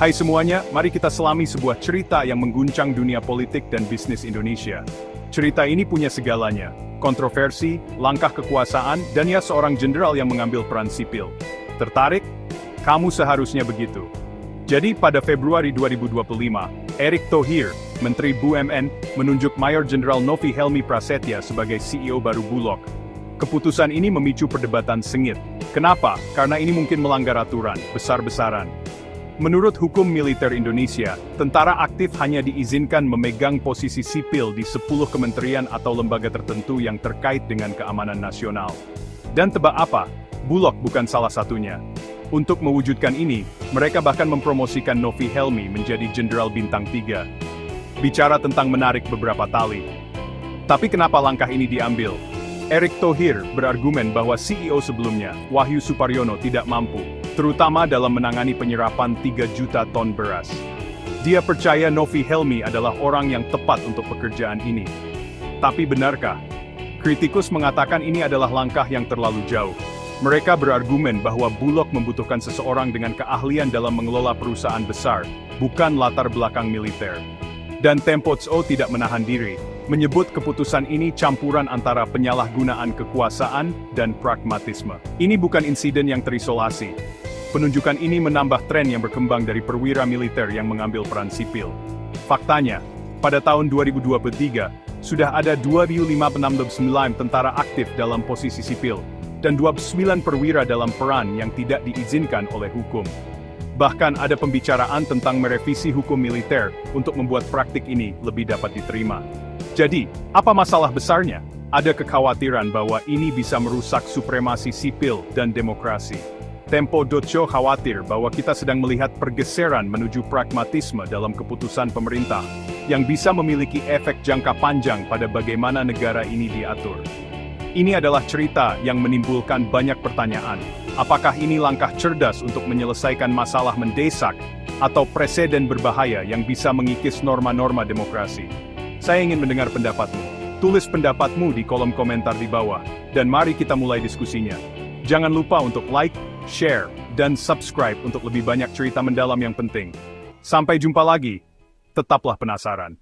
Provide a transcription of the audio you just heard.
Hai semuanya, mari kita selami sebuah cerita yang mengguncang dunia politik dan bisnis Indonesia. Cerita ini punya segalanya, kontroversi, langkah kekuasaan, dan ya seorang jenderal yang mengambil peran sipil. Tertarik? Kamu seharusnya begitu. Jadi pada Februari 2025, Erick Thohir, Menteri BUMN, menunjuk Mayor Jenderal Novi Helmi Prasetya sebagai CEO baru Bulog. Keputusan ini memicu perdebatan sengit. Kenapa? Karena ini mungkin melanggar aturan, besar-besaran. Menurut hukum militer Indonesia, tentara aktif hanya diizinkan memegang posisi sipil di 10 kementerian atau lembaga tertentu yang terkait dengan keamanan nasional. Dan tebak apa? Bulog bukan salah satunya. Untuk mewujudkan ini, mereka bahkan mempromosikan Novi Helmi menjadi Jenderal Bintang 3. Bicara tentang menarik beberapa tali. Tapi kenapa langkah ini diambil? Erick Thohir berargumen bahwa CEO sebelumnya, Wahyu Suparyono tidak mampu, terutama dalam menangani penyerapan 3 juta ton beras. Dia percaya Novi Helmi adalah orang yang tepat untuk pekerjaan ini. Tapi benarkah? Kritikus mengatakan ini adalah langkah yang terlalu jauh. Mereka berargumen bahwa Bulog membutuhkan seseorang dengan keahlian dalam mengelola perusahaan besar, bukan latar belakang militer. Dan Tempo.co tidak menahan diri, menyebut keputusan ini campuran antara penyalahgunaan kekuasaan dan pragmatisme. Ini bukan insiden yang terisolasi. Penunjukan ini menambah tren yang berkembang dari perwira militer yang mengambil peran sipil. Faktanya, pada tahun 2023, sudah ada 2.569 tentara aktif dalam posisi sipil, dan 29 perwira dalam peran yang tidak diizinkan oleh hukum. Bahkan ada pembicaraan tentang merevisi hukum militer untuk membuat praktik ini lebih dapat diterima. Jadi, apa masalah besarnya? Ada kekhawatiran bahwa ini bisa merusak supremasi sipil dan demokrasi. Tempo.co khawatir bahwa kita sedang melihat pergeseran menuju pragmatisme dalam keputusan pemerintah, yang bisa memiliki efek jangka panjang pada bagaimana negara ini diatur. Ini adalah cerita yang menimbulkan banyak pertanyaan. Apakah ini langkah cerdas untuk menyelesaikan masalah mendesak, atau preseden berbahaya yang bisa mengikis norma-norma demokrasi? Saya ingin mendengar pendapatmu. Tulis pendapatmu di kolom komentar di bawah, dan mari kita mulai diskusinya. Jangan lupa untuk like, share, dan subscribe untuk lebih banyak cerita mendalam yang penting. Sampai jumpa lagi. Tetaplah penasaran.